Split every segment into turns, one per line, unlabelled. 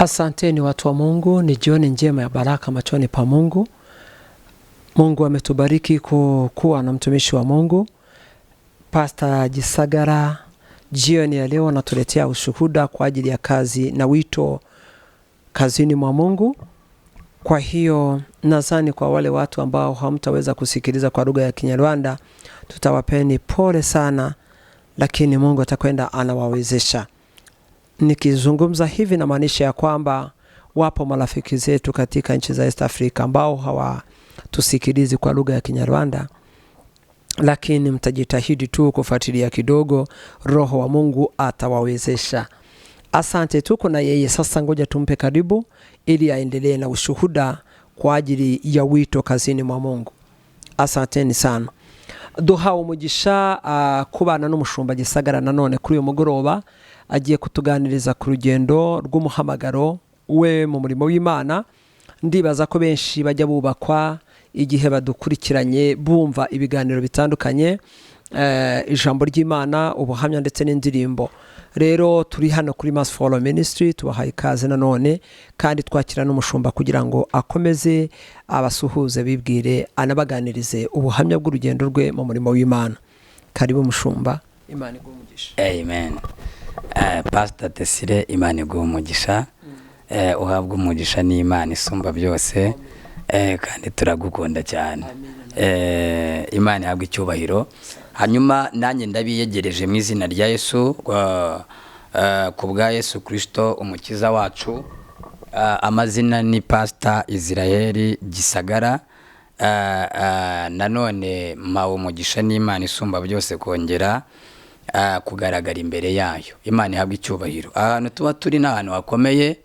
Asanteni watu wa Mungu, ni jioni njema ya baraka machoni pa Mungu. Mungu ametubariki kuwa na mtumishi wa Mungu Pastor Gisagara. Jioni ya leo anatuletea ushuhuda kwa ajili ya kazi na wito kazini mwa Mungu. Kwa hiyo nadhani kwa wale watu ambao hamtaweza kusikiliza kwa lugha ya Kinyarwanda, tutawapeni pole sana, lakini Mungu atakwenda anawawezesha. Nikizungumza hivi na maanisha ya kwamba wapo marafiki zetu katika nchi za East Africa ambao hawatusikilizi kwa lugha ya Kinyarwanda, lakini mtajitahidi tu kufuatilia kidogo, Roho wa Mungu atawawezesha. Asante, tuko na yeye sasa, ngoja tumpe karibu ili aendelee na ushuhuda kwa ajili ya wito kazini mwa Mungu. Asanteni sana. Duhawe umugisha kubana n'umushumba Gisagara nanone kuri uyu mugoroba, agiye kutuganiriza ku rugendo rw'umuhamagaro we mu murimo w'Imana. Ndibaza ko benshi bajya bubakwa igihe badukurikiranye bumva ibiganiro bitandukanye, ijambo ry'Imana, ubuhamya ndetse n'indirimbo. Rero turi hano kuri Mass Follow Ministry, tubahaye ikaze nanone kandi twakira n'umushumba kugira ngo akomeze abasuhuze, bibwire, anabaganirize ubuhamya bw'urugendo rwe mu murimo w'Imana. Karibu mushumba, Imana iguhe umugisha.
Amen. Pastor Tesire, Imana iguhe umugisha. Uhabwa umugisha n'Imana isumba byose, kandi turagukunda cyane. Imana ihabwa icyubahiro. Hanyuma nanjye ndabiyegereje mu izina rya Yesu, ku bwa Yesu Kristo umukiza wacu. Amazina ni Pastor Israel Gisagara. Nanone mpawe umugisha n'Imana isumba byose kongera kugaragara imbere yayo. Imana ihabwa icyubahiro. Ahantu tuba turi n'ahantu hakomeye,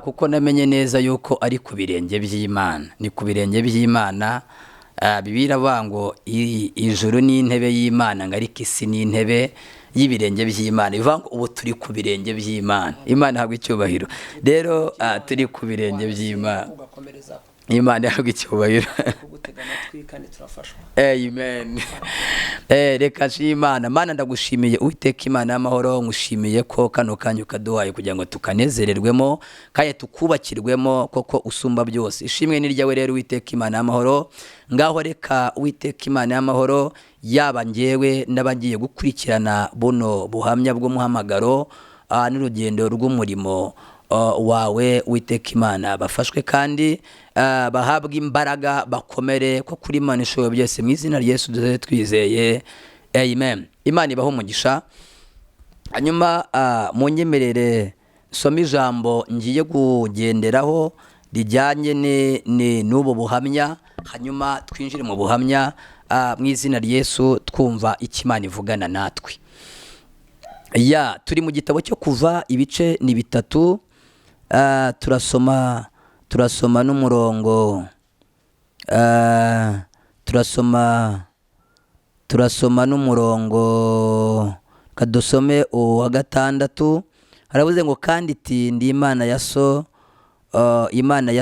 kuko namenye neza yuko ari ku birenge by'Imana. Ni ku birenge by'Imana. Bibira bango ijuru ni intebe y'Imana, ngariko isi ni intebe y'ibirenge by'Imana. Ivango ubu turi ku birenge by'Imana. Imana ihabwa icyubahiro. Rero turi ku birenge by'Imana. Imana ihabwa icyubahiro. Amen. Reka nshimana Mana, ndagushimiye Uwiteka Imana y'amahoro, ngushimiye ko kano kanyu kaduhaye kugira ngo tukanezererwemo kandi tukubakirwemo, koko usumba byose. Ishimwe ni ryawe rero Uwiteka Imana y'amahoro. Ngaho reka Uwiteka Imana y'amahoro, yaba ngewe n'abagiye gukurikirana buno buhamya bw'umuhamagaro n'urugendo rw'umurimo wawe Uwiteka Imana, bafashwe kandi bahabwa imbaraga, bakomere ko kuri Imana ishoboye byose, mu izina rya Yesu twizeye. Amen. Imana ibaho umugisha. Hanyuma munyemerere soma ijambo ngiye kugenderaho rijyanye n'ubu buhamya, hanyuma twinjire mu buhamya mu izina rya Yesu, twumva icyo Imana ivugana natwe. Turi mu gitabo cyo Kuva, ibice ni 3. turasoma n'umurongo, turasoma n'umurongo, kadusome uwa 6. Haravuze ngo kandi iti ndi Imana ya so, Imana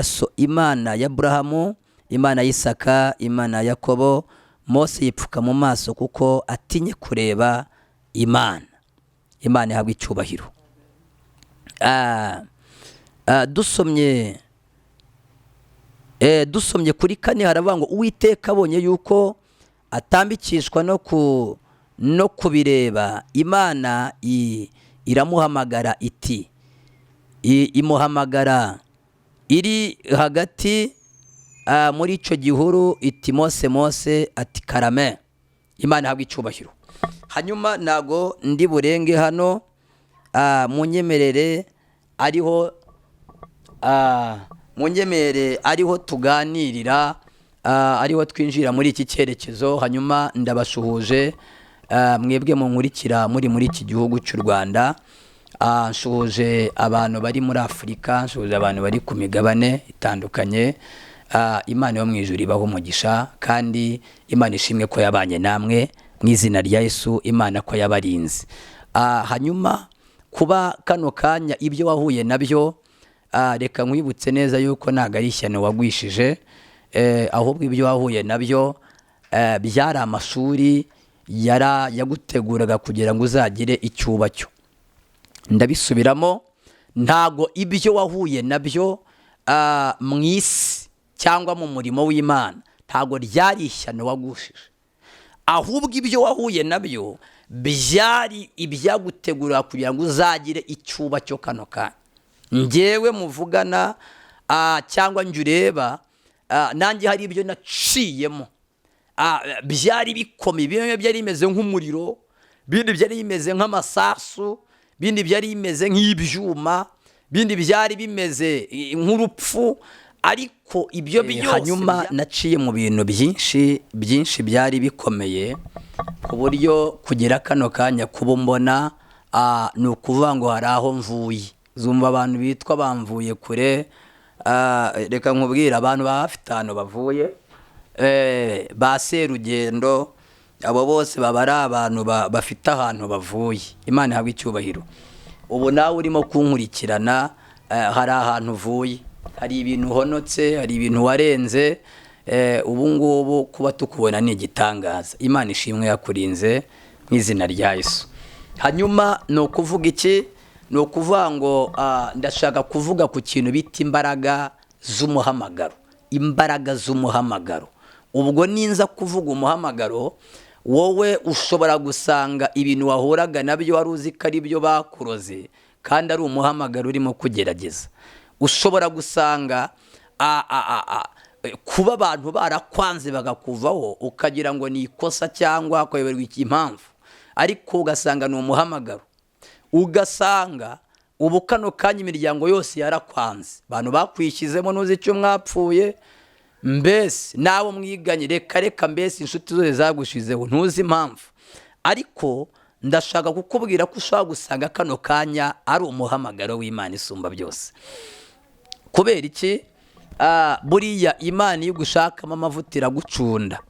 ya Abrahamu, Imana y'Isaka, Imana ya Yakobo. Mose yipfuka mu maso kuko atinye kureba Imana. Imana ihabwa icyubahiro. Dusomye kuri 4 haravuga ngo Uwiteka abonye yuko atambikishwa no kubireba, Imana iramuhamagara iti, imuhamagara iri hagati muri icyo gihuru iti, Mose Mose, ati karame. Imana ihabwa icyubahiro. Hanyuma nago ndi burenge hano, munyemerere ariho tuganirira, ariho twinjira muri iki cyerekezo. Hanyuma ndabashuhuje mwebwe munkurikira muri iki gihugu cy'u Rwanda. Nshuhuje abantu bari muri Afurika, nshuhuje abantu bari ku migabane itandukanye. Imana yo mu ijuru ibaho umugisha, kandi Imana ishimwe ko yabanye namwe mu izina rya Yesu. Imana ko yabarinze. Hanyuma kuba kano kanya ibyo wahuye nabyo, reka nkwibutse neza yuko ntago ari ishyano wagwishije, ahubwo ibyo wahuye nabyo byari amashuri yaguteguraga kugira ngo uzagire icyubacyo. Ndabisubiramo, ntago ibyo wahuye nabyo mu isi cyangwa mu murimo w'Imana ntago ryari ishyano wagushije, ahubwo ibyo wahuye nabyo byari ibyagutegurira kugira ngo uzagire icyuba cyo kano kanya. Njyewe muvugana cyangwa njye ureba, nanjye hari ibyo naciyemo byari bikomeye, bimwe byari bimeze nk'umuriro, bindi byari bimeze nk'amasasu, bindi byari bimeze nk'ibyuma, bindi byari bimeze nk'urupfu, ariko ibyo byose hanyuma naciye mu bintu byinshi byari bikomeye, ku buryo kugira kano kanya kuba mbona ni ukuvuga ngo hari aho mvuye. Zumva abantu bitwa bamvuye kure, reka nkubwira abantu bafite ahantu bavuye, ba serugendo, abo bose baba ari abantu bafite ahantu bavuye. Imana ihabwe icyubahiro. Ubu nawe urimo kunkurikirana, hari ahantu uvuye, hari ibintu uhonotse, hari ibintu warenze, ubu ngubu kuba tukubona ni igitangaza. Imana ishimwe yakurinze mu izina rya Yesu. Hanyuma ni ukuvuga iki? Ni ukuvuga ngo ndashaka kuvuga ku kintu bita imbaraga z'umuhamagaro. Imbaraga z'umuhamagaro. Ubwo ninza kuvuga umuhamagaro, wowe ushobora gusanga ibintu wahuraga nabyo wari uzi ko ari byo bakuroze, kandi ari umuhamagaro urimo kugerageza. Ushobora gusanga kuba abantu barakwanze bagakuvaho ukagira ngo ni ikosa cyangwa ukayoberwa impamvu, ariko ugasanga ni umuhamagaro. Ugasanga ubu kano kanya imiryango yose yarakwanze, abantu bakwishyizemo ntuzi icyo mwapfuye, mbese nawe mwiganye reka mbese inshuti zose zagushizeho ntuzi impamvu, ariko ndashaka kukubwira ko ushobora gusanga kano kanya ari umuhamagaro w'Imana isumba byose. Kubera iki? Buriya Imana iyo gushakamo amavuta iragucunda.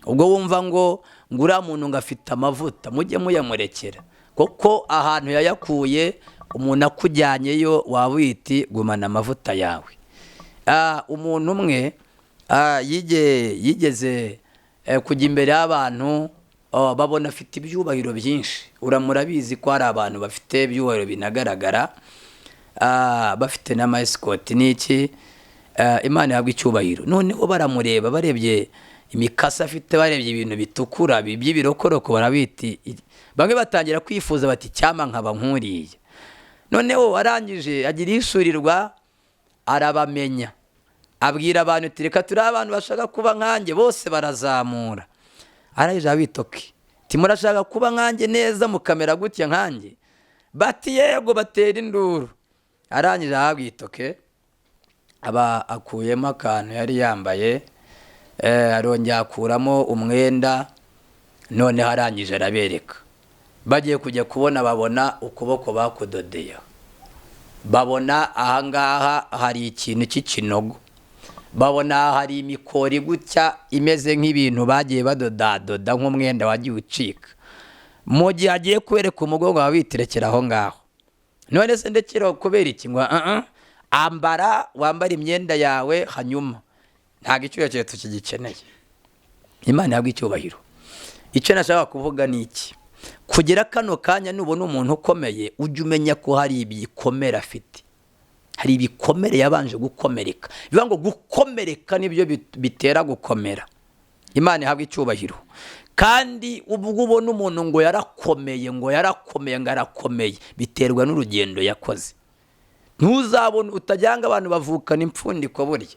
Ubwo wumva ngo uriya muntu ngo afite amavuta, mujye muyamurekera, kuko ahantu yayakuye umuntu akujyanyeyo waba witi gumana amavuta yawe. Umuntu umwe yigeze kujya imbere y'abantu, babona afite ibyubahiro byinshi. Murabizi ko hari abantu bafite ibyubahiro binagaragara, bafite n'amasikoti n'iki. Imana ihabwe icyubahiro. Noneho baramureba, barebye imikasi afite, barebye ibintu bitukura by'ibirokoroko, barabiti, bamwe batangira kwifuza bati cyama nkaba nkuriye. Noneho arangije agira ishurirwa, arabamenya, abwira abantu ati reka turi abantu bashaka kuba nkanjye. Bose barazamura, arangije abitoke ati murashaka kuba nkanjye neza mukamera gutya nkanjye? Bati yego, batera induru. Arangije abwitoke, aba akuyemo akantu yari yambaye, arongera akuramo umwenda, none arangije arabereka. Bagiye kujya kubona, babona ukuboko bakudodeye, babona ahangaha hari ikintu cy'ikinogo, babona hari imikori gutya imeze nk'ibintu bagiye badodadoda nk'umwenda wagiye ucika. Mu gihe agiye kwereka umugongo wabitirekera aho ngaho. None se ndekera kubera iki? Ngo wambara imyenda yawe, hanyuma ntabwo icyuya cyawe tukigikeneye. Imana ihabwe icyubahiro. Icyo nashaka kuvuga ni iki? Kugira kano kanya nubona umuntu ukomeye, ujye umenya ko hari ibikomere afite, hari ibikomere yabanje gukomereka. Bivuga ngo gukomereka nibyo bitera gukomera. Imana ihabwe icyubahiro. Kandi ubwo ubona umuntu ngo yarakomeye, biterwa n'urugendo yakoze. Ntuzabone utajyanga abantu bavukana impfundiko. Burya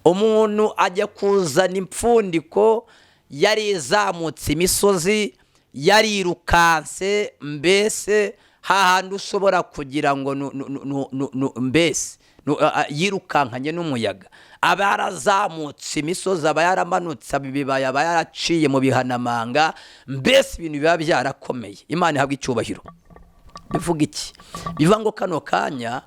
umuntu ajya kuzana impfundiko yarizamutse imisozi, yarirukanse, mbese hahandi ushobora kugira ngo mbese yirukankanye n'umuyaga. Aba yarazamutse imisozi, aba yaramanutse ibibaya, aba yaraciye mu bihanamanga, mbese ibintu biba byarakomeye. Imana ihabwe icyubahiro. Bivuga iki? Bivuga ngo kano kanya,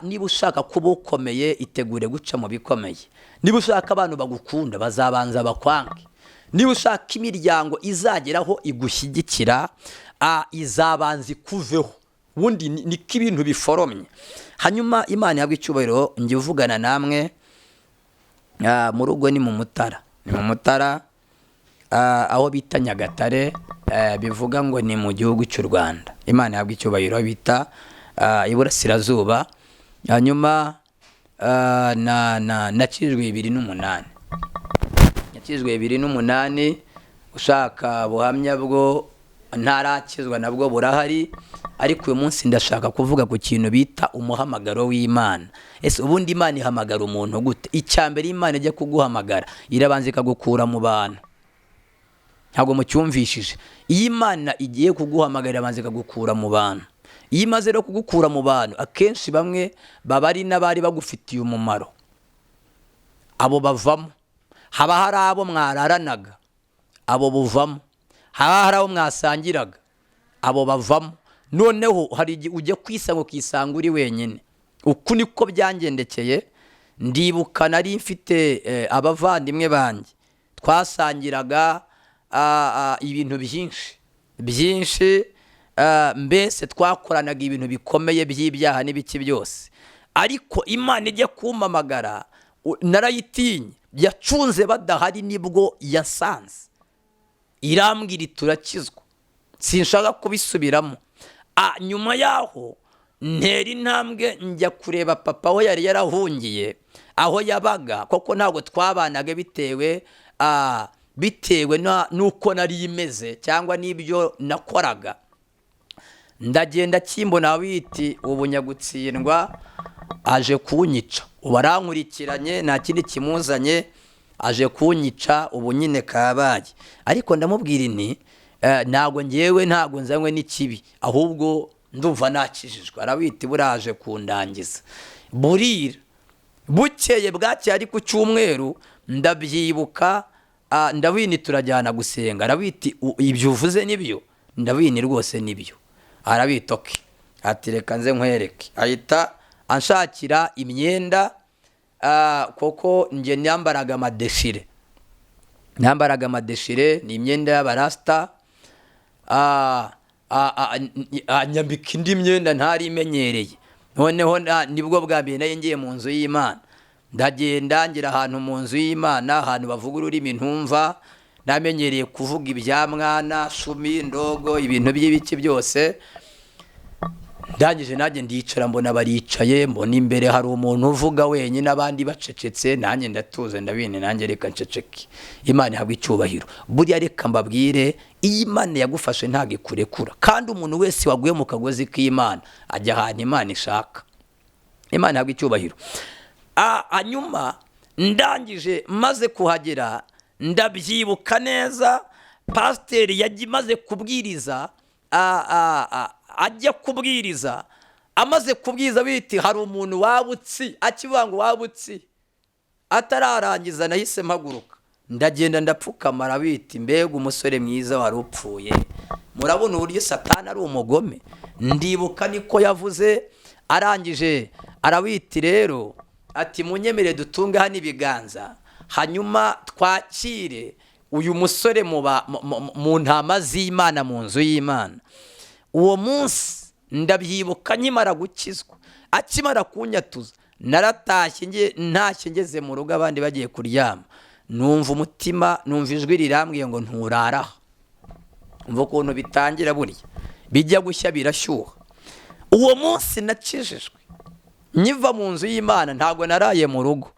niba ushaka kuba ukomeye, itegure guca mu bikomeye. Niba ushaka abantu bagukunda, bazabanza bakwange. Niba ushaka imiryango izageraho igushyigikira, izabanza ikuveho. Ubundi niko ibintu biforomye. Hanyuma Imana ihabwe icyubahiro. Njye uvugana namwe mu rugo ni mu Mutara. Ni mu Mutara, aho bita Nyagatare, bivuga ngo ni mu gihugu cy'u Rwanda. Imana ihabwe icyubahiro. Bita iburasirazuba. Hanyuma nakijwe 2008, nakijwe 2008. Ushaka buhamya bwo ntarakizwa nabwo burahari, ariko uyu munsi ndashaka kuvuga ku kintu bita umuhamagaro w'Imana. Ese ubundi Imana ihamagara umuntu gute? Icyambere Imana ijya kuguhamagara irabanza ikagukura mu bantu. Ntabwo mucyumvishije. Iyo Imana igiye kuguhamagara irabanza ikagukura mu bantu. Iyo imaze rero kugukura mu bantu, akenshi bamwe baba ari n'abari bagufitiye umumaro, abo bavamo. Haba hari abo mwararanaga, abo buvamo. Haba hari abo mwasangiraga, abo bavamo. Noneho hari igihe ujya kwisanga ukisanga uri wenyine. Uku niko byangendekeye. Ndibuka nari mfite abavandimwe banjye, twasangiraga ibintu byinshi, mbese twakoranaga ibintu bikomeye by'ibyaha n'ibiki byose. Ariko Imana ijya kumpamagara narayitinye, yacunze badahari nibwo yasanze, irambwira turakizwa, sinshaka kubisubiramo. Nyuma yaho ntera intambwe njya kureba papa we yari yarahungiye aho yabaga, koko ntabwo twabanaga bitewe nuko nari imeze cyangwa n'ibyo nakoraga. Ndagenda kimbona biti ubu nyagutsindwa aje kunyica, ubu arankurikiranye nta kindi kimuzanye, aje kunyica ubu nyine kabaye. Ariko ndamubwira inti ntabwo nzanywe n'ikibi, ahubwo ndumva nakijijwe. Arabiti buraje kundangiza. Burira bukeye bwakeye ari ku cyumweru, ndabyibuka, ndabini turajyana gusenga. Arabiti ibyo uvuze nibyo? Ndabini rwose nibyo. Arabiti oke, ati reka nze nkwereke. Ahita anshakira imyenda, koko nge nyambaraga amadeshire, ni imyenda y'abarasta. Anyambika indi myenda ntari imenyereye. Noneho nibwo bwa mbere nari ngiye mu nzu y'Imana. Ndagenda ngira ahantu mu nzu y'Imana, ahantu bavuga ururimi ntumva, namenyereye kuvuga ibya mwana, shumi, ndogo, ibintu by'ibiki byose. Ndangije nanjye ndicara, mbona baricaye, mbona imbere hari umuntu uvuga wenyine, abandi bacecetse. Nanjye ndatuze, ndabine nanjye reka nceceke. Imana ihabwa icyubahiro. Buriya reka mbabwire, iyi Imana yagufashe ntabwo ikurekura, kandi umuntu wese waguye mu kagozi k'Imana ajya ahantu Imana ishaka. Imana ihabwa icyubahiro. Hanyuma ndangije maze kuhagera, ndabyibuka neza, pasiteri yagiye kubwiriza, ajya kubwiriza, amaze kubwiriza biti hari umuntu wabutsi, akivuga ngo wabutsi, atararangiza nahise mpaguruka, ndagenda ndapfukama. Arabiti mbega umusore mwiza wari upfuye. Murabona uburyo Satani ari umugome. Ndibuka niko yavuze. Arangije arabiti rero ati munyemere dutunge hano ibiganza, hanyuma twakire uyu musore mu ntama z'Imana, mu nzu y'Imana. Uwo munsi ndabyibuka nkimara gukizwa, akimara kunyatuza, naratashye ntashye ngeze mu rugo abandi bagiye kuryama, numva umutima, numva ijwi rirambwiye ngo nturaraha. Umva ukuntu bitangira, burya bijya gushya birashyuha. Uwo munsi nakijijwe, nyiva mu nzu y'Imana, ntabwo naraye mu rugo,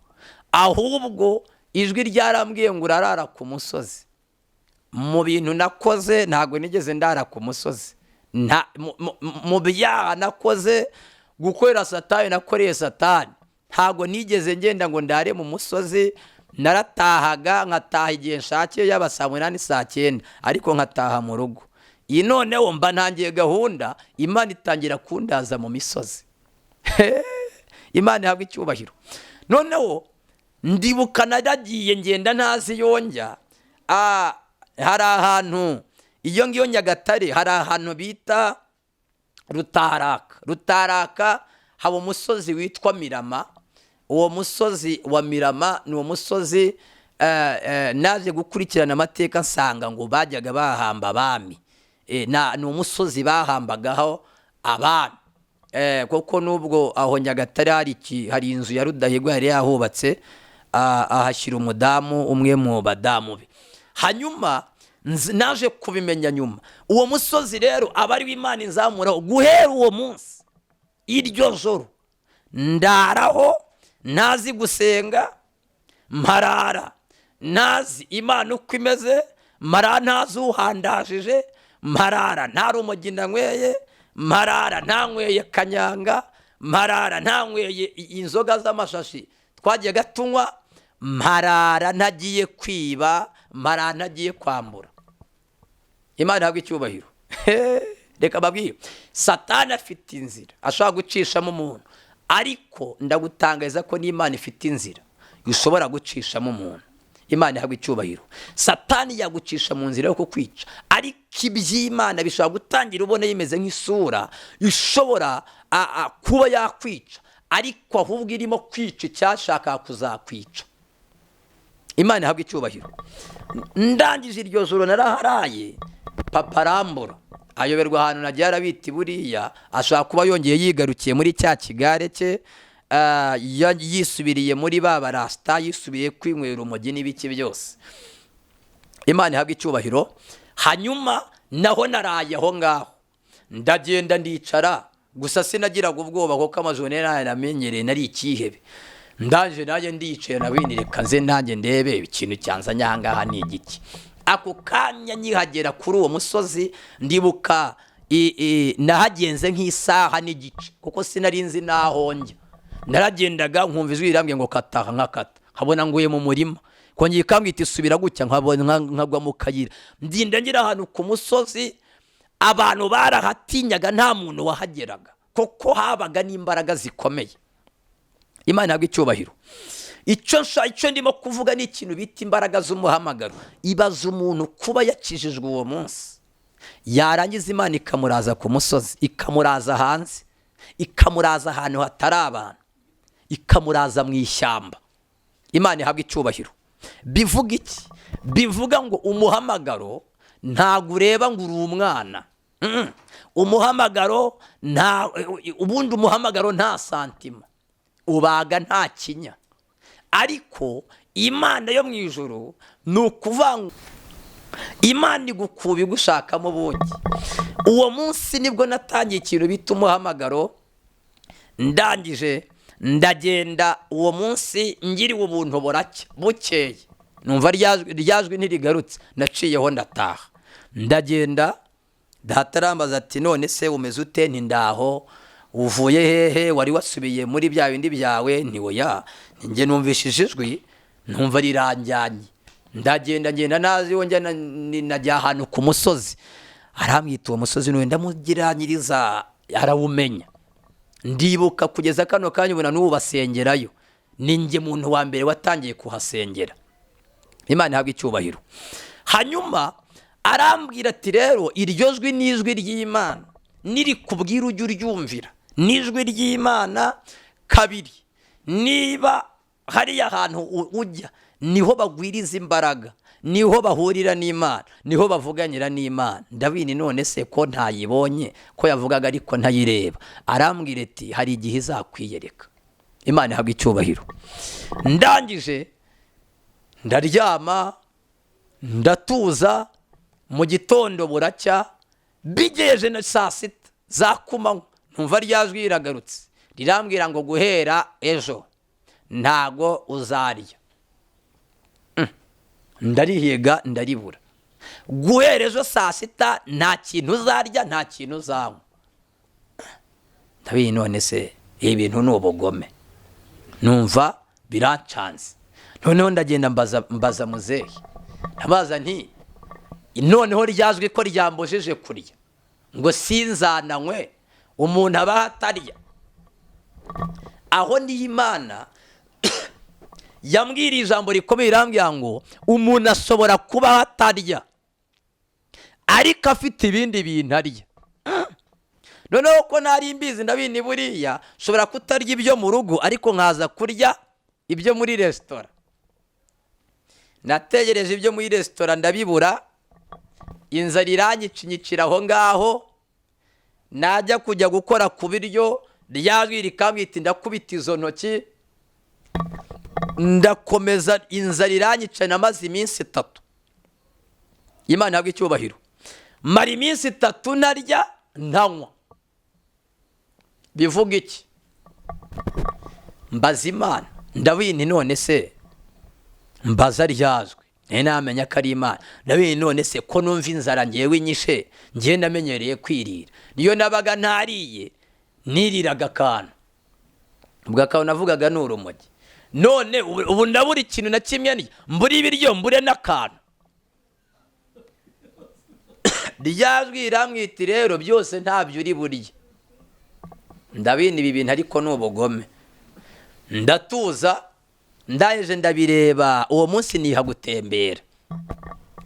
ahubwo ijwi ryarambwiye ngo urarara ku musozi. Mu bintu nakoze ntabwo nigeze ndara ku musozi. Mu byaha nakoze, gukorera Satani, nakoreye Satani, ntabwo nigeze ngenda ngo ndare mu musozi. Naratahaga, nkataha igihe nshakiye, yaba saa 8 saa 9, ariko nkataha mu rugo. Iyi noneho mba ntangiye gahunda, Imana itangira kundaza mu misozi. Imana ihabwa icyubahiro. Noneho ndibuka naragiye ngenda ntazi yonjya, hari ahantu iyo ngiyo Nyagatare, hari ahantu bita Rutaraka, haba umusozi witwa Mirama. Uwo musozi wa Mirama ni uwo musozi naje gukurikirana amateka nsanga ngo bajyaga bahamba abami. Ni umusozi bahambagaho abami. Koko nubwo aho Nyagatare hari inzu ya Rudahigwa yari yahubatse, ahashyira umudamu umwe mu badamu be. Hanyuma naje kubimenya nyuma. Uwo musozi rero aba ari w'Imana inzamuraho guhera uwo munsi. iryo joro ndaraho ntazi gusenga, mparara ntazi Imana uko imeze, mparara ntazi uhandajije, mparara nta rumogi nanyweye, mparara ntanyweye kanyanga, mparara ntanyweye inzoga z'amashashi twagiye tunywa, mparara ntagiye kwiba, mparara ntagiye kwambura. Imana ihabwa icyubahiro. Reka babwire, Satani afite inzira ashobora gucishamo umuntu, ariko ndagutangariza ko n'Imana ifite inzira ishobora gucishamo umuntu. Imana ihabwa icyubahiro. Satani yagucisha mu nzira yo kukwica, ariko iby'Imana bishobora gutangira ubona yimeze nk'isura ishobora kuba yakwica, ariko ahubwo irimo kwica icyashaka kuzakwica. Imana ihabwa icyubahiro. Ndangije iryo joro naraharaye, papa arambura, ayoberwa ahantu nagiye arabita buriya, ashobora kuba yongeye yigarukiye muri cya kigare cye, yisubiriye muri ba barasta, yisubiriye kwinywera urumogi n'ibiki byose. Imana ihabwa icyubahiro. Hanyuma naho naraye aho ngaho, ndagenda ndicara, gusa sinagiraga ubwoba kuko amajoro naramenyereye, nari ikihebe. Ndaje naje ndicaye nabindi, reka nze nanjye ndebe ikintu cyanzanye aha ngaha ni igiki. Ako kanya nyihagera kuri uwo musozi, ndibuka nahagenze nk'isaha n'igice kuko sinari nzi naho njya. Naragendaga nkumva ijwi rirambwiye ngo kataha, nkakata, nkabona nguye mu murima, kongera ikambwita isubira gutya, nkabona nkagwa mu kayira. Ndinda ngira ahantu ku musozi, abantu barahatinyaga, nta muntu wahageraga kuko habaga n'imbaraga zikomeye. Imana ihabwa icyubahiro. Icyo ndimo kuvuga ni ikintu bita imbaraga z'umuhamagaro. Ibaza umuntu kuba yakijijwe uwo munsi, yarangiza Imana ikamuraza ku musozi, ikamuraza hanze, ikamuraza ahantu hatari abantu, ikamuraza mu ishyamba. Imana ihabwa icyubahiro. Bivuga iki? Bivuga ngo umuhamagaro ntabwo ureba ngo uri umwana. Umuhamagaro ubundi umuhamagaro nta santima, ubaga nta kinya. Ariko Imana yo mu ijuru ni ukuvuga ngo Imana igukuba igushakamo ubugi. Uwo munsi nibwo natangiye ikintu bita umuhamagaro. Ndangije ndagenda uwo munsi ngiriwe ubuntu buracya bukeye, numva ryajwi ntirigarutse, naciyeho ndataha. Ndagenda datarambaza ati none se umeze ute? Nti ndaho. Uvuye hehe? Wari wasubiye muri bya bindi byawe? Ntiwoya, njye numvishije ijwi numva riranjyanye. Ndagenda ngenda nazi wongera najya ahantu ku musozi, aramwita uwo musozi n'uwo ndamugiranyiriza, arawumenya. Ndibuka kugeza kano kanya ubona n'ubu basengerayo, ninjye muntu wa mbere watangiye kuhasengera. Imana ihabwa icyubahiro. Hanyuma arambwira ati rero iryo jwi ni ijwi ry'Imana, niri kubwira ujye uryumvira, n'ijwi ry'Imana. Kabiri, niba hariya ahantu ujya niho bagwiriza imbaraga, niho bahurira n'Imana, niho bavuganira n'Imana. Ndabini none se ko ntayibonye, ko yavugaga ariko ntayireba. Arambwira ati hari igihe izakwiyereka. Imana ihabwa icyubahiro. Ndangije ndaryama ndatuza, mu gitondo buracya, bigeje na saa sita za kumanywa numva ryajwi riragarutse, rirambwira ngo guhera ejo ntago uzarya. Ndarihiga ndaribura. Guhera ejo saa sita nta kintu uzarya, nta kintu uzanywa. Ndabizi none se ibintu ni ubugome, numva birancanze. Noneho ndagenda mbaza muzehe, ndabaza nti noneho ryajwi ko ryambojeje kurya, ngo sinzananywe, umuntu aba atarya. Aho ni Imana yambwira ijambo rikomeye, irambwira ngo umuntu ashobora kuba atarya ariko afite ibindi bintu arya. Noneho ko nari mbizi ndabini buriya shobora kutarya ibyo mu rugo ariko nkaza kurya ibyo muri resitora. Nategereje ibyo muri resitora ndabibura, inzara iranyikinyikira aho ngaho. Najya kujya gukora ku biryo, ryajwi rikambwita ndakubita izo ntoki, ndakomeza, inzara iranyica. Namaze iminsi 3. Imana ihabwa icyubahiro. Mara iminsi 3 narya ntanywa. bivuga iki? Mbaza Imana, ndabini none se mbaza ryazwe namenya ko ari Imana. Ndabini none se ko numva inzara ngewe inyishe, ngewe namenyereye kwirira, niyo nabaga ntariye niriraga akantu, ubwo akantu navugaga ni urumogi. None ubu ndabura ikintu na kimwe, mbura ibiryo mbure n'akantu. Ryazwi iramwita rero byose ntabyo uri burye. Ndabini ibi bintu ariko ni ubugome. Ndatuza, ndaje ndabireba, uwo munsi niha gutembera.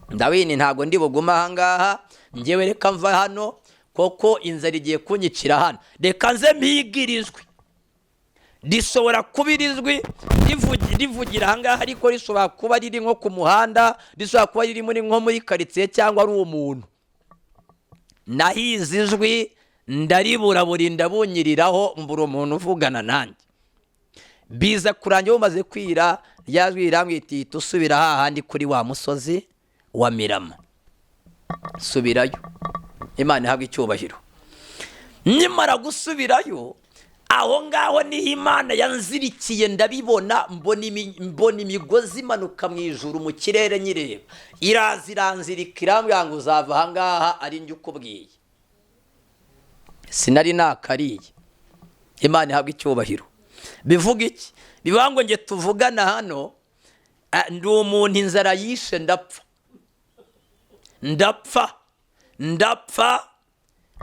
Ndabini ntabwo ndi buguma aha ngaha, ngewe reka mva hano koko inzara igiye kunyicira hano, reka nze mpigirizwe. Rishobora kuba irizwi rivugira aha ngaha, ariko rishobora kuba riri nko ku muhanda, rishobora kuba riri nko muri karitsiye cyangwa ari umuntu. Nahize ijwi ndaribura burinda bunyiriraho, mbura umuntu uvugana nanjye. Biza kurangira bumaze kwira, ryazwi riramwita iti usubira hahandi kuri wa musozi wa Mirama. Subirayo, Imana ihabwe icyubahiro. Nimara gusubirayo, aho ngaho niho Imana yanzirikiye, ndabibona, mbona imigozi imanuka mu ijuru mu kirere nyireba. Iraza iranzirika irambwira ngo uzava aha ngaha ari njye ukubwiye. Sinari nakariye. Imana ihabwe icyubahiro. Bivuga iki? Bivuga ngo nge tuvugana hano, ndi umuntu inzara yishe, ndapfa,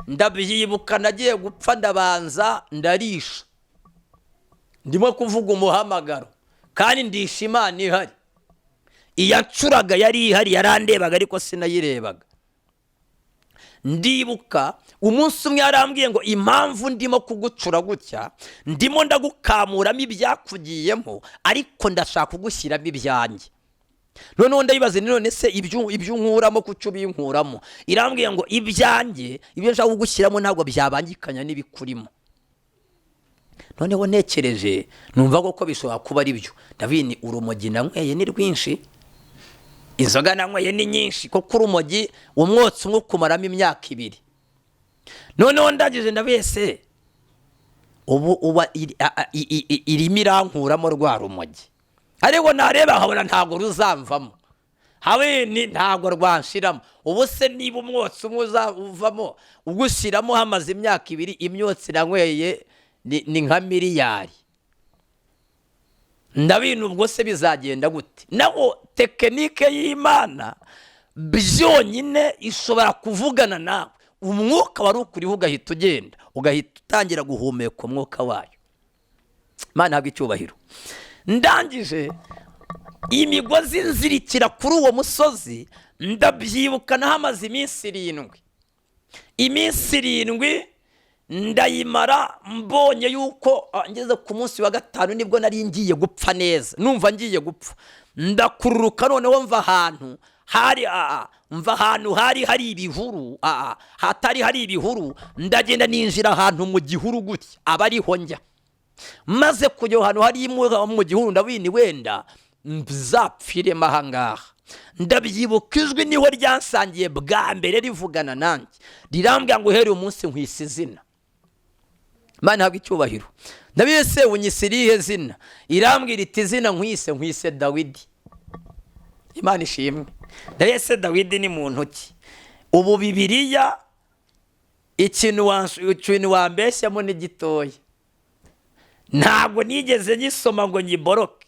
ndabyibuka nagiye gupfa, ndabanza ndarisha, ndimo kuvuga umuhamagaro, kandi ndisha Imana ihari. Iyancuraga yari ihari, yarandebaga ariko sinayirebaga. Ndibuka umunsi umwe yarambwiye ngo impamvu ndimo kugucura gutya, ndimo ndagukamuramo ibyakugiyemo, ariko ndashaka kugushyiramo ibyanjye. Noneho ndayibaze, none se ibyo unkuramo kuco ubinkuramo? Irambwiye ngo ibyanjye, ibyo nshaka kugushyiramo ntabwo byabangikanya n'ibikurimo. Noneho ntekereje, numva ko bishobora kuba ari byo. Ndabini urumogi nanyweye ni rwinshi, inzoga nanyweye ni nyinshi, kuko urumogi umwotsi umwe kumaramo imyaka 2. Noneho ndagije ndabese ubu irimo irankuramo rwa rumogi, ariko nareba nkabona ntabwo ruzamvamo, habe ntabwo rwanshiramo. Ubu se niba umwotsi umwe uzavamo ugushyiramo hamaze imyaka 2, imyotsi nanyweye ni nka miliyari. Ndabina ubwo se bizagenda gute? Naho tekinike y'Imana byonyine ishobora kuvugana nawe, umwuka wari ukuriho ugahita ugenda, ugahita utangira guhumeka umwuka wayo. Imana ihabwe icyubahiro. Ndangije imigozi nzirikira kuri uwo musozi, ndabyibuka nahamaze iminsi 7. Iminsi 7 ndayimara, mbonye yuko ngeze ku munsi wa 5 nibwo nari ngiye gupfa neza, numva ngiye gupfa. Ndakururuka noneho mva ahantu hari ibihuru, hatari hari ibihuru, ndagenda ninjira ahantu mu gihuru gutya, abariho njya. Maze kujya ahantu hari mu gihuru, ndabini wenda nzapfiremo aha ngaha. Ndabyibuka ijwi niho ryansangiye bwa mbere rivugana nanjye, rirambwira ngo uhereye umunsi nkwise izina. Imana ihabwe icyubahiro. Ndabise unyise irihe zina? Irambwira iti izina nkwise Dawidi. Imana ishimwe. Ndabise Dawidi ni muntu ki? Ubu Bibiliya ikintu wambeshyamo ni gitoya, ntabwo nigeze nyisoma ngo nyiboroke,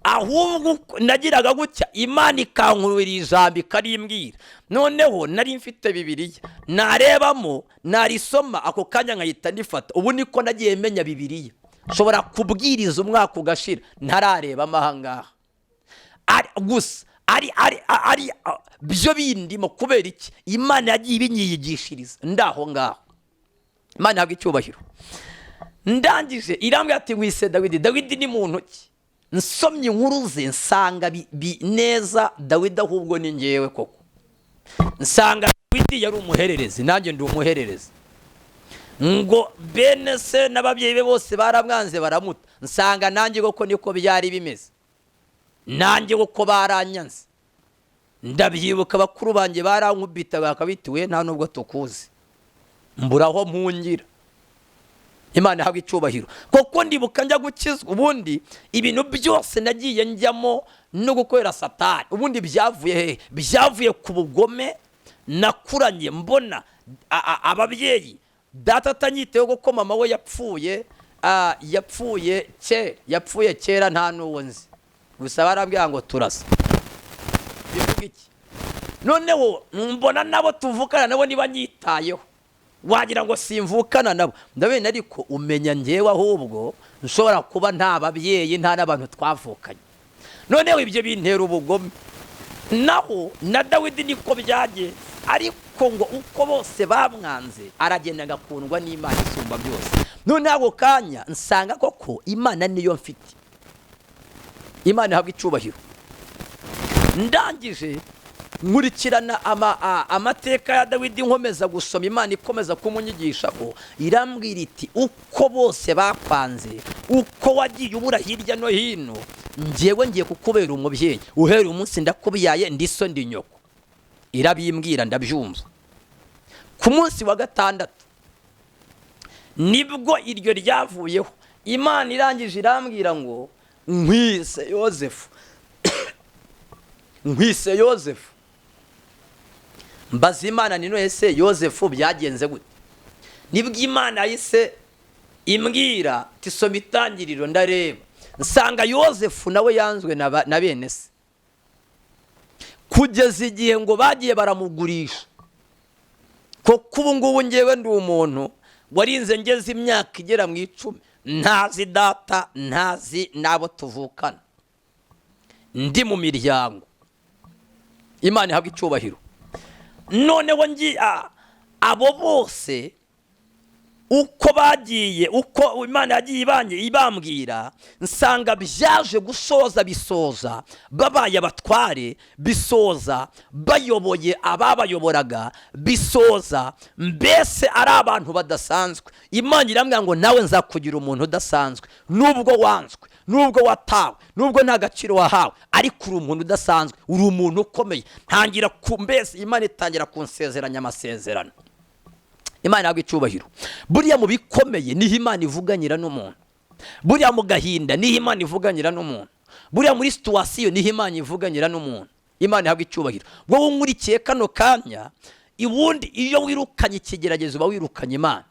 ahubwo nagiraga gutya, Imana ikankurira ijambo ikarimbwira. Noneho nari mfite Bibiliya, narebamo narisoma, ako kanya nkahita ndifata. Ubu niko nagiye menya Bibiliya, nshobora kubwiriza umwaka ugashira ntararebamo aha ngaha. Gusa ari byo bindimo, kubera iki? Imana yagiye ibinyigishiriza ndaho ngaho. Imana ihabwe icyubahiro. Ndangije irambwira ati nkwise Dawidi. Dawidi ni muntu ki? Nsomye inkuru ze nsanga neza Dawidi ahubwo ni ngewe koko. Nsanga Dawidi yari umuhererezi, nanjye ndi umuhererezi. Ngo bene se n'ababyeyi be bose baramwanze baramuta. Nsanga nanjye koko niko byari bimeze, nanjye koko baranyanze. Ndabyibuka bakuru banjye barankubita bakabitiwe, nta nubwo tukuzi, mburaho mpungira. Imana ihabwe icyubahiro. Kuko ndibuka njya gukizwa ubundi ibintu byose nagiye njyamo no gukorera Satani ubundi byavuye hehe? Byavuye ku bugome nakuranye mbona ababyeyi data atanyiteho kuko mama we yapfuye kera nta n'uwo nzi, gusa barambwira ngo turasa. Bivuga iki? Noneho mbona nabo tuvukana nabo niba nyitayeho wagira ngo simvukana nabo ndabene, ariko umenya njyewe ahubwo nshobora kuba nta babyeyi nta n'abantu twavukanye. Noneho ibyo bintera ubugome. Naho na Dawidi niko byagenze, ariko ngo uko bose bamwanze aragenda agakundwa n'Imana isumba byose. Noneho ako kanya nsanga koko Imana niyo mfite. Imana ihabwe icyubahiro. Ndangije nkurikirana amateka ya Dawidi nkomeza gusoma, Imana ikomeza kumunyigisha ko irambwira iti uko bose bakwanze, uko wagiye ubura hirya no hino, njyewe ngiye kukubera umubyeyi, uhereye umunsi ndakubyaye ndi so ndi nyoko. Irabimbwira ndabyumva. Ku munsi wa gatandatu nibwo iryo ryavuyeho. Imana irangije irambwira ngo nkwise Yozefu. Nkwise Yozefu. Mbaza Imana ni none se Yozefu byagenze gute? Nibwo Imana yise imbwira tisoma Itangiriro ndareba, nsanga Yozefu nawe yanzwe na bene se, kugeza igihe ngo bagiye baramugurisha. Kuko ubu ngubu njyewe ndi umuntu warinze ngeze imyaka igera mu 10, ntazi data ntazi n'abo tuvukana, ndi mu miryango. Imana ihabwe icyubahiro. Noneho abo bose uko bagiye, uko Imana yagiye ibambwira, nsanga byaje gusoza bisoza babaye abatware, bisoza bayoboye ababayoboraga, bisoza mbese ari abantu badasanzwe. Imana irambwira ngo nawe nzakugira umuntu udasanzwe, nubwo wanzwe, nubwo watawe, nubwo nta gaciro wahawe, ariko uri umuntu udasanzwe, uri umuntu ukomeye. Ntangira mbese Imana itangira kunsezeranya amasezerano. Imana ihabwe icyubahiro. Buriya mu bikomeye niho Imana ivuganyira n'umuntu. Buriya mu gahinda niho Imana ivuganyira n'umuntu. Buriya muri situation niho Imana ivuganyira n'umuntu. Imana ihabwe icyubahiro. Wowe unkurikiye kano kanya, ubundi iyo wirukanye ikigeragezo uba wirukanye Imana.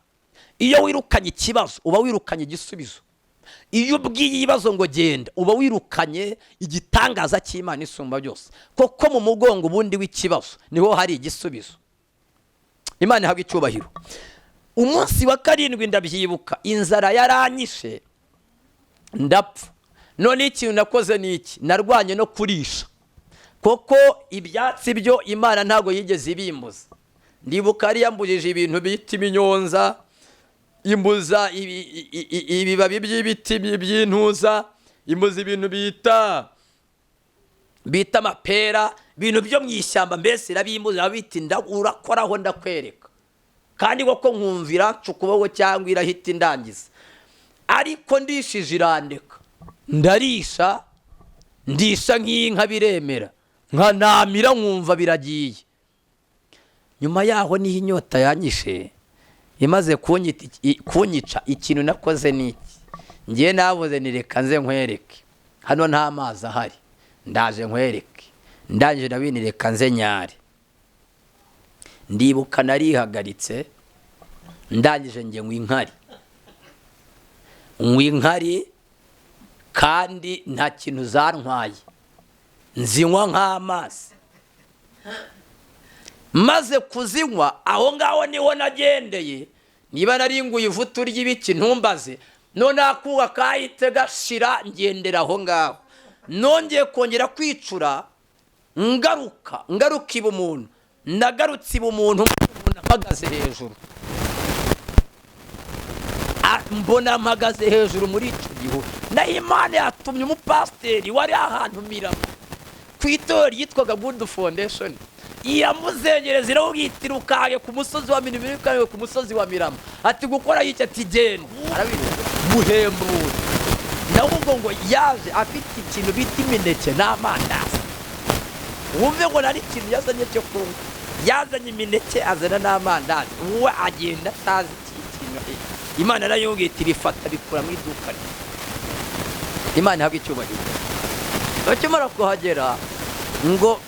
Iyo wirukanye ikibazo uba wirukanye igisubizo. Iyo ubwiye ibibazo ngo genda uba wirukanye igitangaza cy'Imana isumba byose. Koko mu mugongo ubundi w'ikibazo niho hari igisubizo. Imana ihabwe icyubahiro. Umunsi wa 7 ndabyibuka, inzara yaranyishe ndapfa. None ikintu nakoze niki? Narwanye no kurisha. Koko ibyatsi byo Imana ntago yigeze ibimbuza. Ndibuka ari yambujije ibintu bita iminyonza, imbuza ibibabi by'ibiti by'intuza, imbuza ibintu bita amapera, ibintu byo mu ishyamba mbese irabimbuza, biti urakoraho ndakwereka. Kandi koko nkumvira cukubaho cyangwa irahita indangiza. Ariko ndishije irandeka. Ndarisha, ndisha nk'inka biremera, nkanamira nkumva biragiye. Nyuma yaho niho inyota yanyishe, imaze kunyica, ikintu nakoze niki? Ngiye navuze nireka nze nkwereke. Hano nta mazi ahari, ndaje nkwereke. Ndangije nabinireka nze nyare. Ndibuka narihagaritse, ndangije nge nk'inkari kandi nta kintu zantwaye, nzinywa nk'amazi. Maze kuzinywa aho ngaho niho nagendeye, niba naringuye ivutu ry'ibiki ntumbaze, none akuba kahite gashira ngendera aho ngaho. Nongeye kongera kwicura, ngaruka iba umuntu, nagarutse iba umuntu mpagaze hejuru. Mbona mpagaze hejuru muri icyo gihe. Na Imana yatumye umupasiteri wari ahantu Mirama ku itorero ryitwaga Good Foundation, iramuzengereza irawugitirukaye ku musozi wa Mirama, ku musozi wa Mirama, ati gukora y'icyo ati genda. Arabivuga muhembura. Nawe ngo yaje afite ikintu bita imineke n'amandazi. Wumve ngo nari ikintu yazanye cyo kunywa, yazanye imineke azana n'amandazi, uwe agenda atazi ikintu Imana narayongeye iti rifata bikura mu iduka rye. Imana ihabwa icyubahiro. Bakimara kuhagera ngo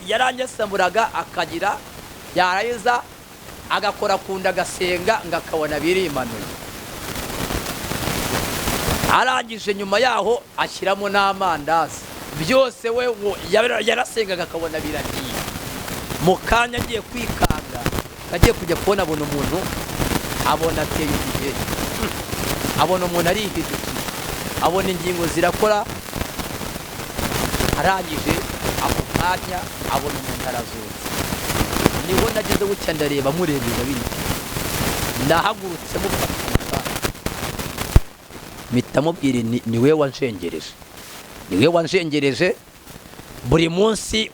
yarangesamburaga akagira yarayiza agakora kunda agasenga ngo akabona birimanuye. Arangije nyuma yaho ashyiramo n'amandazi byose we yarasengaga akabona biragiye. Mu kanya agiye kwikanga agiye kujya kubona abona umuntu abona ateye igihe abona umuntu arihidukiye abona ingingo zirakora. Arangije ako kanya abona umuntu arazutse. Niho nageze gutya ndareba murebera bindi ndahagurutse mufata mpita mubwira ni we wanshengereje, ni we wanshengereje. Buri munsi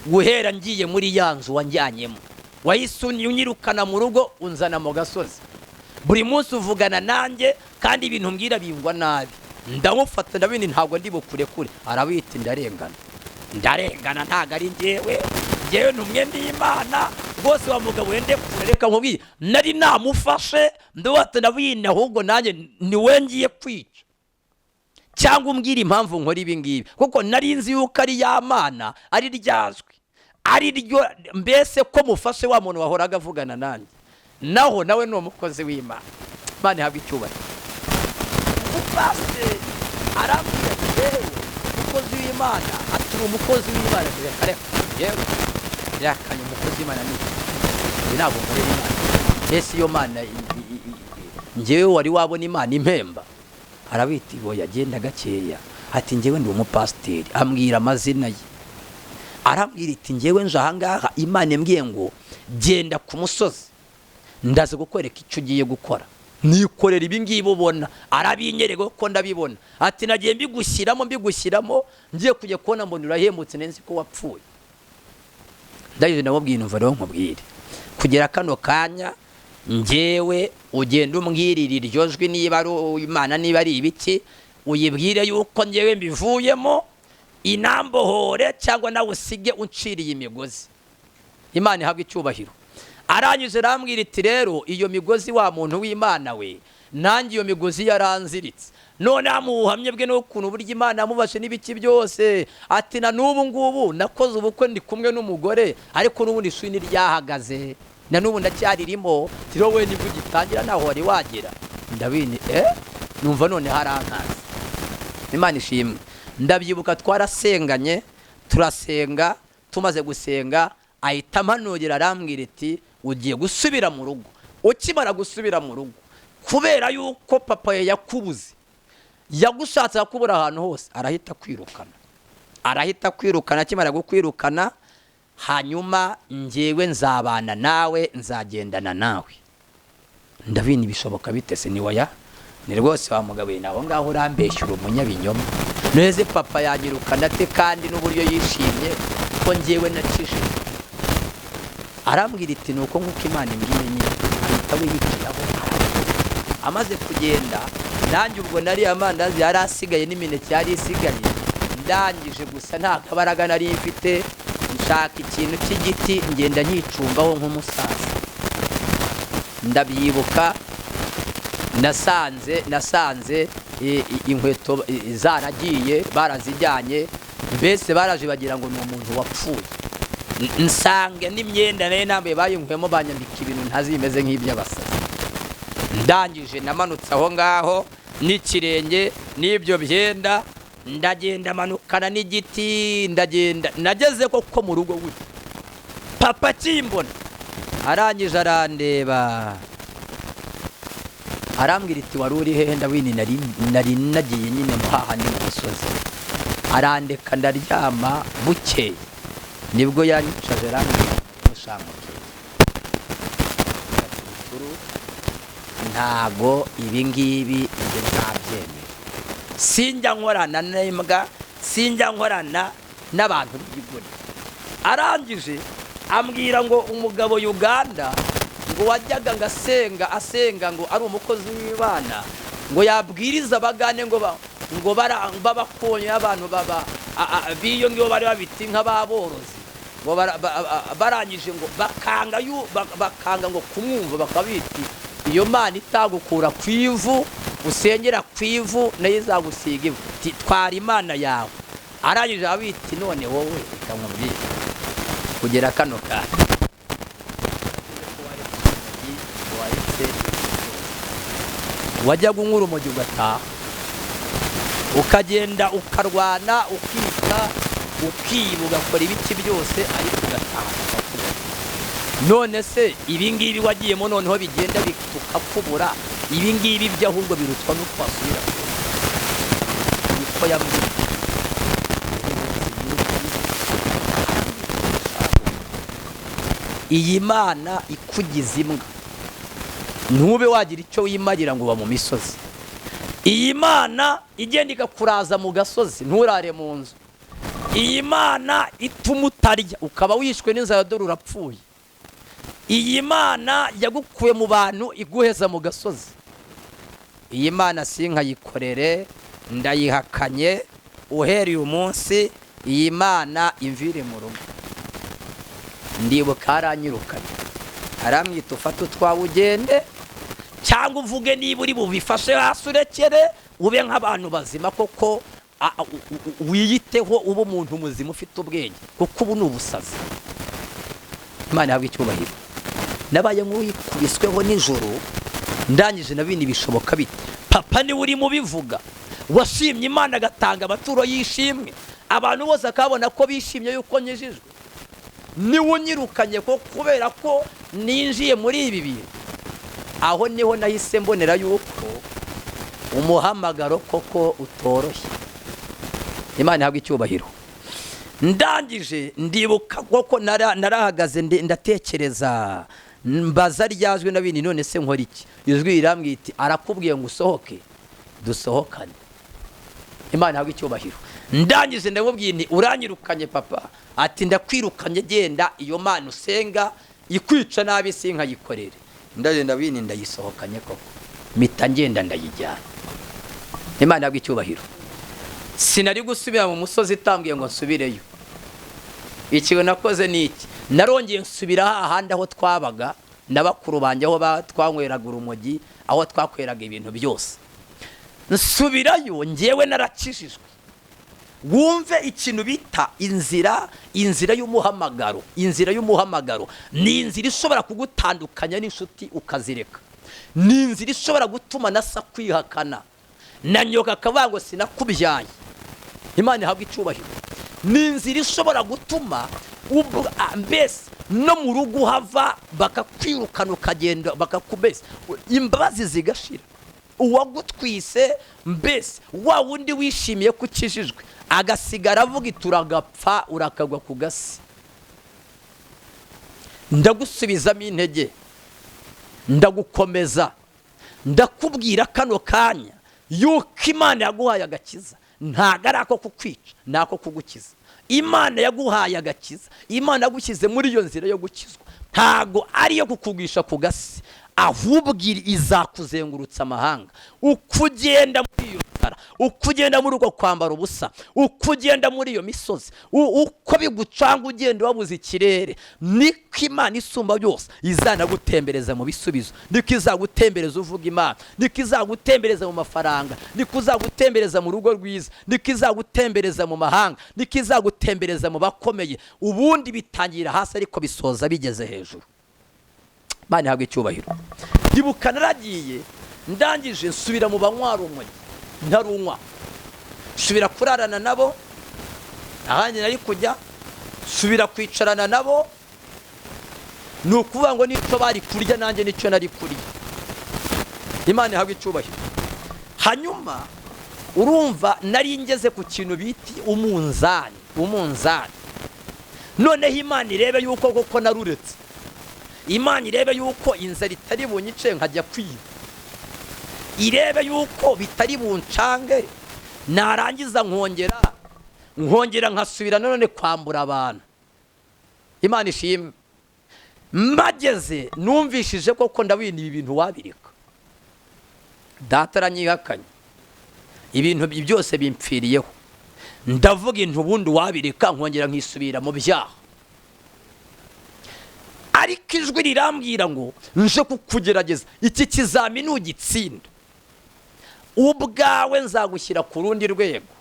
guhera ngiye muri ya nzu wanjyanyemo wahise unyirukana mu rugo unzana mu gasozi. Buri munsi uvugana nanjye kandi ibintu mbwira bingwa nabi. Ndamufata ndabindi ntabwo ndi bukurekure. Arabita ndarengana ntago ari njyewe ntumwe n'Imana rwose wa mugabo wende kureka nkubwiye nari namufashe ndabata ndabindi ahubwo nanjye ni we ngiye kwica cyangwa umbwira impamvu nkora ibi ngibi kuko nari nzi yuko ari ya Mana ari ryazwe ari ryo mbese ko mufashe wa muntu wahoraga avugana nanjye naho nawe ni umukozi w'Imana. Imana ihabwa icyubahiro. Pastor arambwira yewe umukozi w'Imana aturi umukozi w'Imana reka yewe yakanye umukozi w'Imana ni ntabwo muri Imana mbese iyo Mana njyewe wari wabona Imana impemba. Arabita ibo yagenda gakeya ati njyewe ndi umupasiteri. Ambwira amazina ye arambwira iti njyewe nje ahangaha Imana imbwiye ngo genda ku musozi ndaze gukwereka icyo ugiye gukora nikorera ibi ngibi ubona. Arabinyerega ko ndabibona ati nagiye mbigushyiramo ngiye kujya kubona mbona urahemutse nenzi ko wapfuye. Ndayije ndamubwiye numva rero nkubwire kugera kano kanya njyewe ugenda umbwirira iryo jwi niba ari Imana niba ari ibiki uyibwire yuko njyewe mbivuyemo inambohore cyangwa nawe usige unciriye imigozi. Imana ihabwa icyubahiro. Aranyuze arambwira iti rero iyo migozi wa muntu w'Imana we nanjye iyo migozi yaranziritse none amuhamye bwe n'ukuntu burya Imana yamubashe n'ibiki byose. Ati na n'ubu ngubu nakoze ubukwe ndi kumwe n'umugore ariko n'ubundi ishuri ryahagaze na n'ubu ndacyaririmo tiro we nibwo gitangira naho wari wagera. Ndabini numva none harankaze. Imana ishimwe. Ndabyibuka twarasenganye turasenga tumaze gusenga ahita amanurira arambwira iti ugiye gusubira mu rugo. Ukimara gusubira mu rugo kubera yuko papa yakubuze yagushatse kubura ahantu hose arahita kwirukana. Akimara gukwirukana hanyuma njyewe nzabana nawe nzagendana nawe. Ndabini bishoboka bitese ni waya ni rwose wa mugabo naho ngaho urambeshyura umunyabinyoma. Neze papa yanyirukana ate kandi n'uburyo yishimye ko njyewe nacishe. Arambwira iti nuko nkuko Imana imbwiye nyine ahita wibikiraho. Amaze kugenda nanjye ubwo nari amandazi yari asigaye n'imineke yari isigaye ndangije gusa nta kabaraga nari mfite nshaka ikintu cy'igiti ngenda nyicumbaho nk'umusaza. Ndabyibuka nasanze inkweto zaragiye barazijyanye mbese baraje bagira ngo ni umuntu wapfuye. Nsanga n'imyenda nayo nambaye bayinkwemo banyambika ibintu ntazimeze nk'iby'abasazi. Ndangije namanutse aho ngaho n'ikirenge n'ibyo byenda ndagenda manukana n'igiti ndagenda nageze koko mu rugo we papa kimbona arangije arandeba arambwira iti wari uri hehe? Ndabini nari nagiye nyine muhaha ni musozi. Arandeka ndaryama bukeye nibwo yanyicaje arambwira mushamuke ntago ibi ngibi nzabyemera. Sinjya nkorana n'imbwa, sinjya nkorana n'abantu b'igikuri. Arangije ambwira ngo umugabo Uganda ngo wajyaga asenga ngo ari umukozi w'Imana ngo yabwiriza abagane ngo babakonye abantu biyo ngiyo bari babiti nk'ababorozi ngo barangije ngo bakanga ngo kumwumva bakabiti iyo Mana itagukura ku ivu usengera ku ivu nayo izagusiga ivu. Twara Imana yawe. Arangije abiti none wowe ikamubwira kugera kano kanya wajya gunywa urumogi ugataha, ukagenda ukarwana ukica ukiba ugakora ibiti byose ariko ugataha. None se ibingibi wagiyemo noneho bigenda tukakubura, ibingibi byo ahubwo birutwa no twasubira niko yambwiye. Iyi Mana ikugize imbwa ntube wagira icyo wimagira ngo uba mu misozi. Iyi Mana igenda ikakuraza mu gasozi nturare mu nzu. Iyi Mana ituma utarya ukaba wishwe n'inzara dore urapfuye. Iyi Mana yagukuye mu bantu iguheza mu gasozi. Iyi Mana sinkayikorere, ndayihakanye uhereye umunsi. Iyi Mana imvire mu rugo. Ndibuka aranyirukanye aramwita ufata utwawe ugende, cyangwa uvuge niba uri bubifashe hasi urekere ube nk'abantu bazima koko wiyiteho ube umuntu muzima ufite ubwenge, kuko ubu ni ubusazi. Imana yahabwa icyubahiro. Nabaye nk'uyikubisweho nijoro ndangije na bindi bishoboka bite. Papa niwe uri mubivuga, washimye Imana agatanga amaturo yishimwe, abantu bose akabona ko bishimye yuko nyejejwe. Niwe unyirukanye ko kubera ko ninjiye muri ibi bintu. Aho niho nahise mbonera yuko umuhamagaro koko utoroshye. Imana ihabwa icyubahiro. Ndangije ndibuka koko narahagaze ndatekereza, mbaza ryazwe na bindi none se nkora iki. Ijwi irambwita arakubwiye ngo usohoke dusohokane. Imana ihabwa icyubahiro. Ndangije ndamubwiye nti uranyirukanye papa, ati ndakwirukanye genda, iyo Mana usenga ikwica nabi sinkayikorere. Ndagenda bini ndayisohokanye koko mita ngenda ndayijyana. Imana ihabwa icyubahiro. Sinari gusubira mu musozi itambwiye ngo nsubireyo. Ikigo nakoze ni iki, narongeye nsubira ahandi aho twabaga n'abakuru banjye aho twanyweraga urumogi, aho twakweraga ibintu byose. Nsubirayo ngewe narakijijwe. Wumve ikintu bita inzira y'umuhamagaro. Inzira y'umuhamagaro ni inzira ishobora kugutandukanya n'inshuti ukazireka. Ni inzira ishobora gutuma nasa kwihakana na nyoka akavuga sinakubyaye. Imana ihabwa icyubahiro. Ni inzira ishobora gutuma mbese no mu rugo hava bakakwirukana ukagenda bakakubesa imbabazi zigashira. Uwagutwise mbese wa wundi wishimiye kukijijwe agasigara avuga ituragapfa urakagwa ku gasi. Ndagusubizamo intege, ndagukomeza, ndakubwira kano kanya yuko Imana yaguhaye agakiza ntago ari ako kukwica, nako kugukiza. Imana yaguhaye agakiza, Imana yagushyize muri iyo nzira yo gukizwa, ntago ari yo kukugisha ku gasi, ahubwo izakuzengurutsa amahanga. Ukugenda muri iyo nzara, ukugenda muri uko kwambara ubusa, ukugenda muri iyo misozi, uko bigucanga ugenda wabuze ikirere, niko Imana isumba byose izanagutembereza mu bisubizo. Niko izagutembereza uvuga Imana, niko izagutembereza mu mafaranga, niko izagutembereza mu rugo rwiza, niko izagutembereza mu mahanga, niko izagutembereza mu bakomeye. Ubundi bitangira hasi ariko bisoza bigeze hejuru. Imana ihabwa icyubahiro. Ndibuka naragiye ndangije nsubira mu banywara urumogi ntarunywa, nsubira kurarana nabo ahandi nari kujya, nsubira kwicarana nabo. Ni ukuvuga ngo nicyo bari kurya nanjye nicyo nari kurya. Imana ihabwa icyubahiro. Hanyuma urumva nari ngeze ku kintu biti umunzani. Noneho Imana irebe yuko koko naruretse. Imana irebe yuko inzara itari bunyice nkajya kwiba. Irebe yuko bitari buncange, narangiza nkongera nkasubira none kwambura abantu. Imana ishimwe. Mageze numvishije koko ndabina ibi bintu wabireka. Data aranyihakanye. Ibintu byose bimpfiriyeho. Ndavuga intu bundi wabireka nkongera nkisubira mu byaha. ariko ijwi rirambwira ngo nje kukugerageza, iki kizamini ugitsinda ubwawe nzagushyira ku rundi rwego,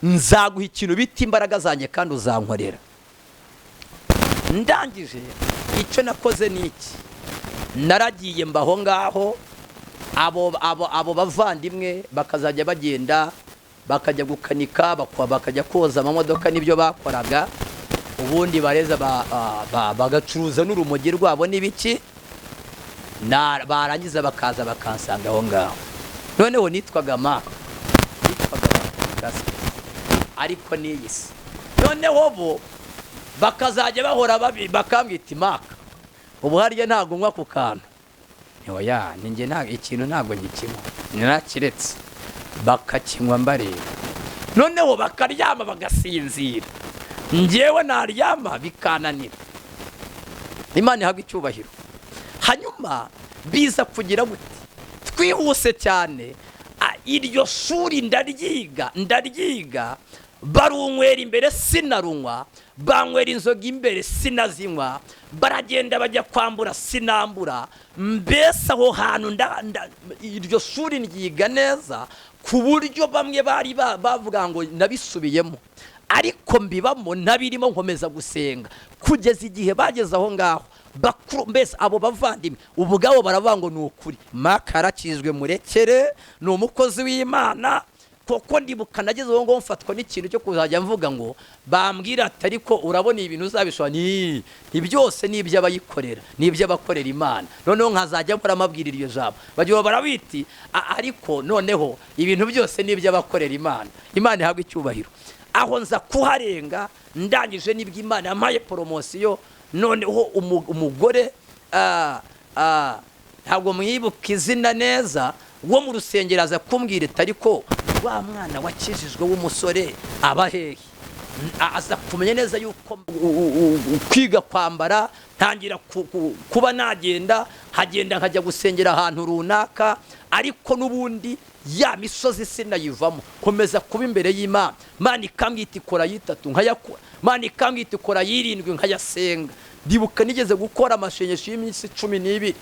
nzaguha ikintu bita imbaraga zanjye kandi uzankorera. Ndangije icyo nakoze ni iki, naragiye mbaho ngaho, abo bavandimwe bakazajya bagenda bakajya gukanika, bakajya koza amamodoka, n'ibyo bakoraga, ubundi bareza bagacuruza n'urumogi rwabo n'ibiki, barangiza bakaza bakansanga aho ngaho. Noneho nitwaga Maka, ariko n'iyi si. Noneho bo bakazajya bahora bakambwita Maka, ubu harya ntabwo nywa ku kantu. Oya, ninjye ikintu ntabwo ngikinywa, narakiretse, bakakinywa mbareba. Noneho bakaryama bagasinzira, njyewe naryama bikananira. Imana ihabwa icyubahiro. Hanyuma biza kugira gute, twihuse cyane, iryo shuri ndaryiga, barunywera imbere sinarunywa, banywera inzoga imbere sinazinywa, baragenda bajya kwambura sinambura. Mbese aho hantu iryo shuri ndyiga neza, ku buryo bamwe bari bavuga ngo nabisubiyemo, ariko mbibamo ntabirimo, nkomeza gusenga kugeza igihe bageze aho ngaho. Mbese abo bavandimwe ubwabo baravuga ngo ni ukuri, Maka arakizwe, murekere, ni umukozi w'Imana. Koko ndibuka nageze aho ngo mfatwa n'ikintu cyo kuzajya mvuga ngo bambwira ati ariko urabona ibintu uzabishobora, ni byose ni iby'abayikorera, ni iby'abakorera Imana. Noneho nkazajya mpora mabwira iryo jambo, bagiye barabiti ariko noneho ibintu byose ni iby'abakorera Imana. Imana ihabwa icyubahiro. Aho nza kuharenga, ndangije nibwo Imana yampaye poromosiyo. Noneho umugore ntabwo mwibuka izina neza, wo mu rusengero aza kumbwira ati ariko wa mwana wakijijwe w'umusore aba hehe? Aza kumenya neza yuko kwiga kwambara, ntangira kuba nagenda nkajya gusengera ahantu runaka, ariko n'ubundi ya misozi sinayivamo, komeza kuba imbere y'Imana. Imana ikambwita ikora yitatu nkayakora, Imana ikambwita ikora yirindwi nkayasenga. Ndibuka nigeze gukora amashengesho y'iminsi 12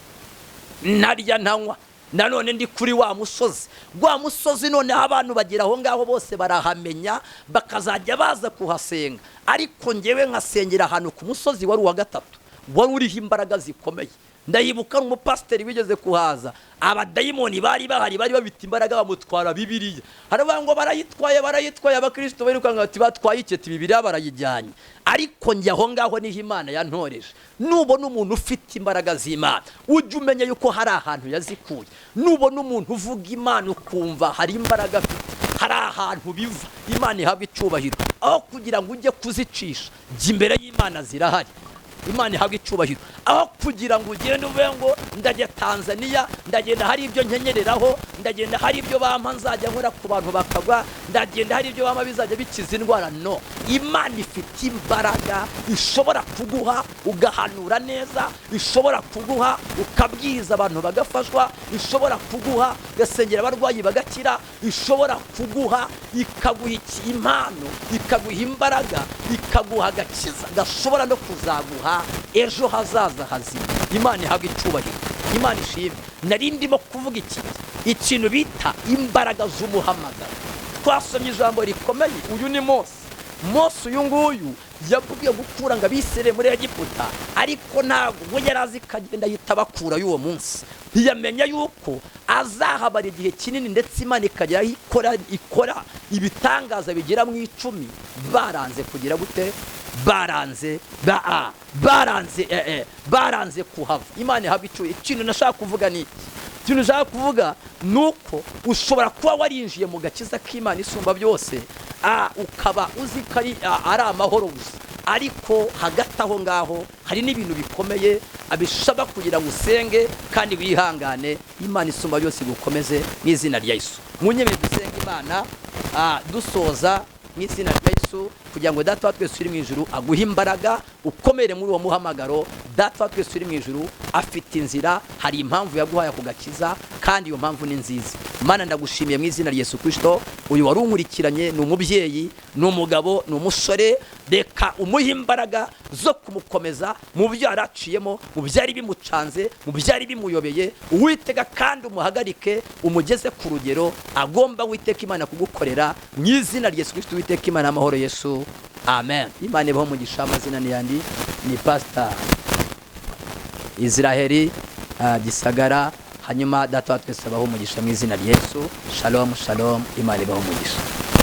ntarya ntanywa. Nanone ndi kuri wa musozi noneho abantu bagira aho ngaho bose barahamenya, bakazajya baza kuhasenga. Ariko njyewe nkasengera ahantu ku musozi wari uwa gatatu, wari uriho imbaraga zikomeye. Ndayibuka umupasiteri wigeze kuhaza, abadayimoni bari babita imbaraga, bamutwara Bibiliya. Haravuga ngo barayitwaye, abakristo biruka ati batwaye iketi Bibiliya barayijyanye. Ariko njye aho ngaho niho Imana yantoreje. Nubona umuntu ufite imbaraga z'Imana, ujye umenya yuko hari ahantu yazikuye. Nubona umuntu uvuga Imana ukumva hari imbaraga afite, hari ahantu biva. Imana ihabwa icyubahiro. Aho kugira ngo ujye kuzicisha, jya imbere y'Imana zirahari. Imana ihabwa icyubahiro. Aho kugira ngo ugende uvuge ngo ndajya Tanzania, ndagenda hari ibyo nkenyereraho, ndagenda hari ibyo bampa nzajya nkora ku bantu bakagwa, ndagenda hari ibyo bampa bizajya bikiza indwara. No, Imana ifite imbaraga, ishobora kuguha ugahanura neza, ishobora kuguha ukabwiriza abantu bagafashwa, ishobora kuguha ugasengera abarwayi bagakira, ishobora kuguha ikaguha impano, ikaguha imbaraga, ikaguha agakiza gashobora no kuzaguha ejo hazaza hazima. Imana ihabwa icyubahiro. Imana ishimwe. Nari ndimo kuvuga ikintu bita imbaraga z'umuhamagaro. Twasomye ijambo rikomeye. Uyu ni Mose uyu nguyu yavugiye gukura ngo abisire muri Egiputa, ariko ntabwo yari azi kagenda yitabakura y'uwo munsi. Ntiyamenya yuko azahabara igihe kinini, ndetse Imana ikajya ikora ibitangaza bigera mu 10 baranze kugira gute, baranze kuhava. Imana ihabwa icyubahiro. Ikintu nashaka kuvuga ni ikintu nashaka kuvuga nuko ushobora kuba warinjiye mu gakiza k'Imana isumba byose, ukaba uzi ko ari amahoro gusa, ariko hagati aho ngaho hari n'ibintu bikomeye abishaka kugira ngo usenge kandi wihangane. Imana isumba byose gukomeze n'izina rya Yesu. Munyemeye dusenga Imana dusoza n'izina rya Yesu, kugira ngo Data wa twese uri mu ijuru aguhe imbaraga, ukomere muri uwo muhamagaro. Data wa twese uri mu ijuru afite inzira, hari impamvu yaguhaye kugakiza, kandi iyo mpamvu ni nziza. Mana ndagushimiye mu izina rya Yesu Kristo, uyu wari unkurikiranye ni umubyeyi, ni umugabo, ni umusore, reka umuhe imbaraga zo kumukomeza mu byo yaraciyemo, mu byari bimucanze, mu byari bimuyobeye. Uwiteka kandi umuhagarike, umugeze ku rugero agomba Uwiteka Imana kugukorera mu izina rya Yesu Kristo. Uwiteka Imana amahoro Yesu, amen. Imana ibaho umugisha. Amazina ni yandi, ni Pastor Israel Gisagara. Hanyuma data wa twese abaho umugisha mu izina rya Yesu. Shalom shalom. Imana ibaho umugisha.